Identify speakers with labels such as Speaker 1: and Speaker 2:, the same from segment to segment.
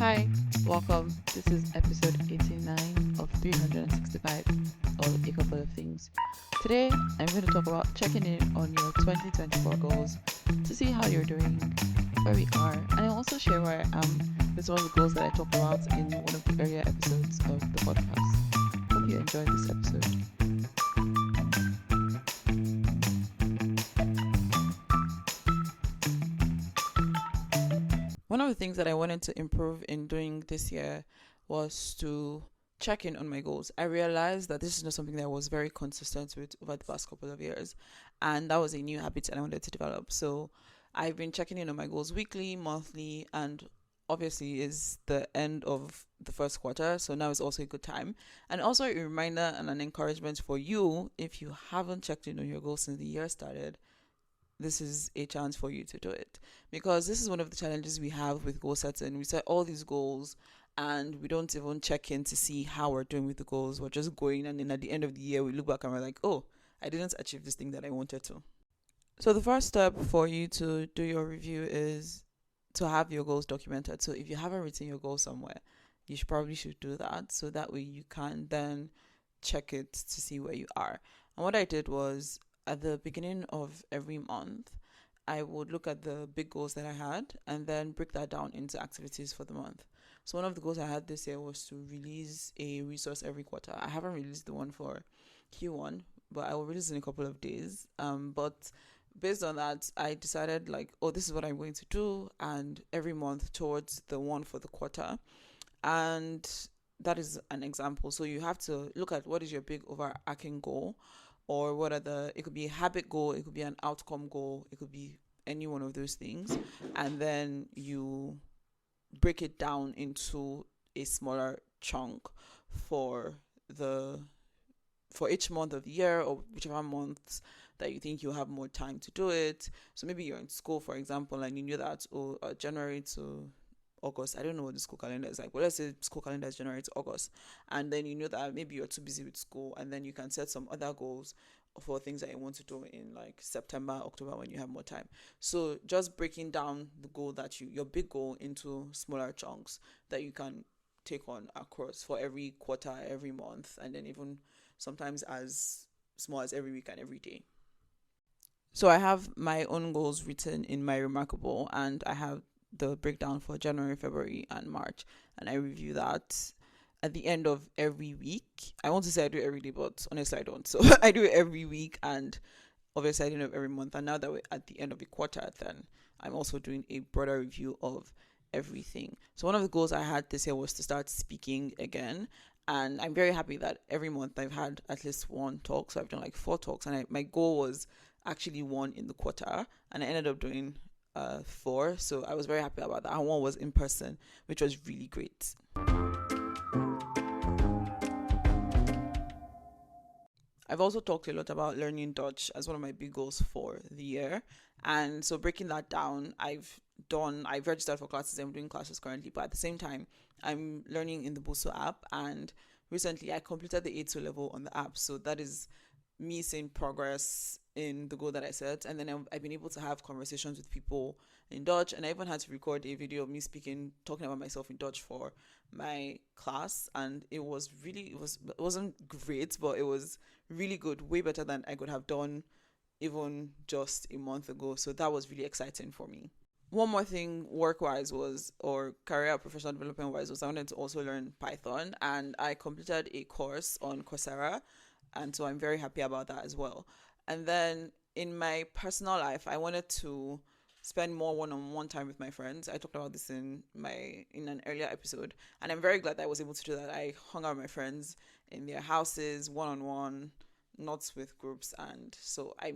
Speaker 1: Hi, welcome. This is episode 89 of 365 or a couple of things. Today, I'm going to talk about checking in on your 2024 goals to see how you're doing, where we are, and I'll also share where I am with some of the goals that I talked about in one of the earlier episodes of the podcast. Hope you enjoyed this episode. One of the things that I wanted to improve in doing this year was to check in on my goals. I realized that this is not something that I was very consistent with over the past couple of years, and that was a new habit that I wanted to develop. So I've been checking in on my goals weekly, monthly, and obviously is the end of the first quarter, so now is also a good time, and also a reminder and an encouragement for you. If you haven't checked in on your goals since the year started, this is a chance for you to do it, because this is one of the challenges we have with goal setting. We set all these goals and we don't even check in to see how we're doing with the goals. We're just going, and then at the end of the year we look back and we're like, oh, I didn't achieve this thing that I wanted to. So the first step for you to do your review is to have your goals documented. So if you haven't written your goals somewhere, you should do that, so that way you can then check it to see where you are. And what I did was, at the beginning of every month, I would look at the big goals that I had and then break that down into activities for the month. So one of the goals I had this year was to release a resource every quarter. I haven't released the one for Q1, but I will release in a couple of days. But based on that, I decided like, oh, this is what I'm going to do, and every month towards the one for the quarter. And that is an example. So you have to look at what is your big overarching goal, or what are it could be a habit goal, it could be an outcome goal, it could be any one of those things. And then you break it down into a smaller chunk for the for each month of the year, or whichever months that you think you'll have more time to do it. So maybe you're in school, for example, and you knew that January to August. I don't know what the school calendar is like, but let's say school calendar is January to August, and then you know that maybe you're too busy with school, and then you can set some other goals for things that you want to do in like September, October, when you have more time. So just breaking down the goal your big goal into smaller chunks that you can take on across for every quarter, every month, and then even sometimes as small as every week and every day. So I have my own goals written in my Remarkable, and I have the breakdown for January, February, and March, and I review that at the end of every week. I want to say I do it every day, but honestly I don't. So I do it every week, and obviously I do it every month. And now that we're at the end of the quarter, then I'm also doing a broader review of everything. So one of the goals I had this year was to start speaking again, and I'm very happy that every month I've had at least one talk. So I've done like 4 talks, and my goal was actually one in the quarter, and I ended up doing 4. So I was very happy about that. And one was in person, which was really great. I've also talked a lot about learning Dutch as one of my big goals for the year. And so breaking that down, I've registered for classes. I'm doing classes currently, but at the same time, I'm learning in the Buso app. And recently I completed the A2 level on the app. So that is me seeing progress in the goal that I set. And then I've been able to have conversations with people in Dutch, and I even had to record a video of me talking about myself in Dutch for my class. And it wasn't great, but it was really good, way better than I could have done even just a month ago. So that was really exciting for me. One more thing work-wise or career professional development-wise, was I wanted to also learn Python, and I completed a course on Coursera, and so I'm very happy about that as well. And then in my personal life, I wanted to spend more one-on-one time with my friends. I talked about this in an earlier episode, and I'm very glad that I was able to do that. I hung out with my friends in their houses, one-on-one, not with groups, and so I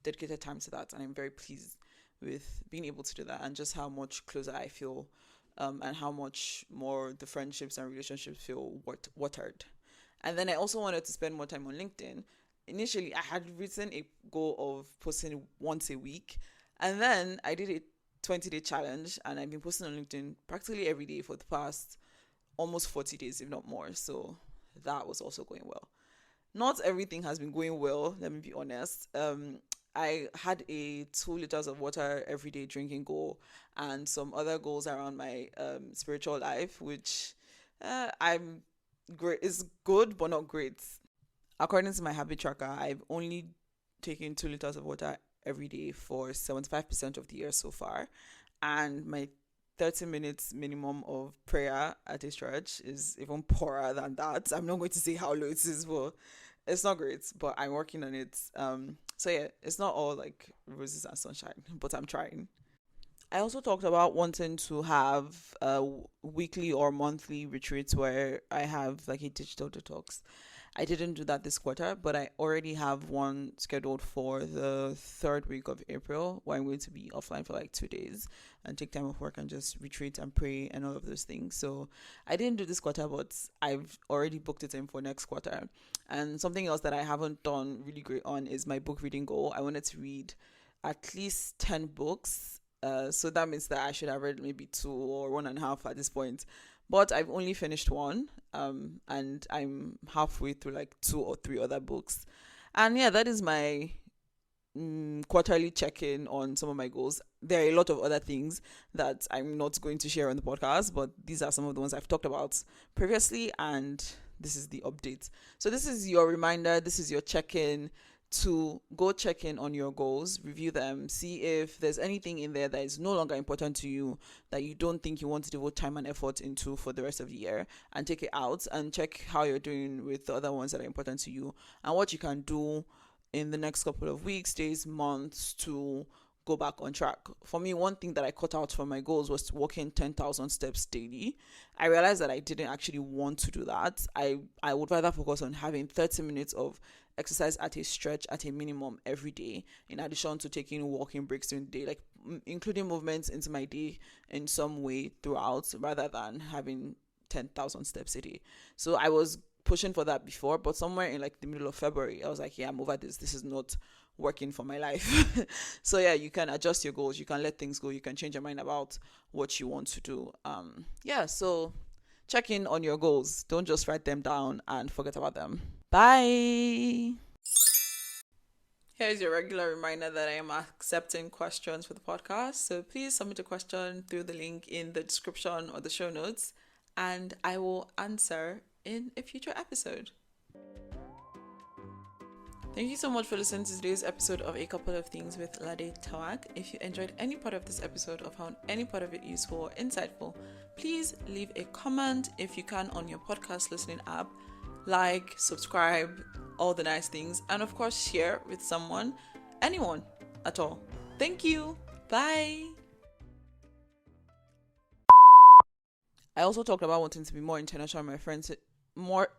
Speaker 1: dedicated time to that, and I'm very pleased with being able to do that, and just how much closer I feel, and how much more the friendships and relationships feel watered. And then I also wanted to spend more time on LinkedIn. Initially, I had written a goal of posting once a week, and then I did a 20-day challenge, and I've been posting on LinkedIn practically every day for the past almost 40 days, if not more. So that was also going well. Not everything has been going well, let me be honest. I had a 2 liters of water every day drinking goal, and some other goals around my spiritual life, which I'm great. It's good, but not great. According to my habit tracker, I've only taken 2 liters of water every day for 75% of the year so far, and my 30 minutes minimum of prayer at a church is even poorer than that. I'm not going to say how low it is, but it's not great, but I'm working on it. So yeah, it's not all like roses and sunshine, but I'm trying. I also talked about wanting to have weekly or monthly retreats where I have like a digital detox. I didn't do that this quarter, but I already have one scheduled for the third week of April, where I'm going to be offline for like 2 days and take time off work and just retreat and pray and all of those things. So I didn't do this quarter, but I've already booked it in for next quarter. And something else that I haven't done really great on is my book reading goal. I wanted to read at least 10 books. So that means that I should have read maybe two or one and a half at this point. But I've only finished one, and I'm halfway through like two or three other books. And yeah, that is my quarterly check-in on some of my goals. There are a lot of other things that I'm not going to share on the podcast, but these are some of the ones I've talked about previously, and this is the update. So this is your reminder, this is your check-in to go check in on your goals, review them, see if there's anything in there that is no longer important to you, that you don't think you want to devote time and effort into for the rest of the year, and take it out and check how you're doing with the other ones that are important to you and what you can do in the next couple of weeks, days, months to go back on track. For me, one thing that I cut out from my goals was walking 10,000 steps daily. I realized that I didn't actually want to do that. I would rather focus on having 30 minutes of exercise at a stretch at a minimum every day, in addition to taking walking breaks during the day, like including movements into my day in some way throughout, rather than having 10,000 steps a day. So I was pushing for that before, but somewhere in like the middle of February, I was like, yeah, I'm over this. This is not working for my life. So yeah, you can adjust your goals, you can let things go, you can change your mind about what you want to do. Yeah, so check in on your goals. Don't just write them down and forget about them. Bye. Here's your regular reminder that I am accepting questions for the podcast. So please submit a question through the link in the description or the show notes, and I will answer in a future episode. Thank you so much for listening to today's episode of A Couple of Things with Lade Tawag. If you enjoyed any part of this episode or found any part of it useful or insightful, please leave a comment if you can on your podcast listening app. Like, subscribe, all the nice things, and of course share with someone, anyone at all. Thank you. Bye. I also talked about wanting to be more international with my friends, more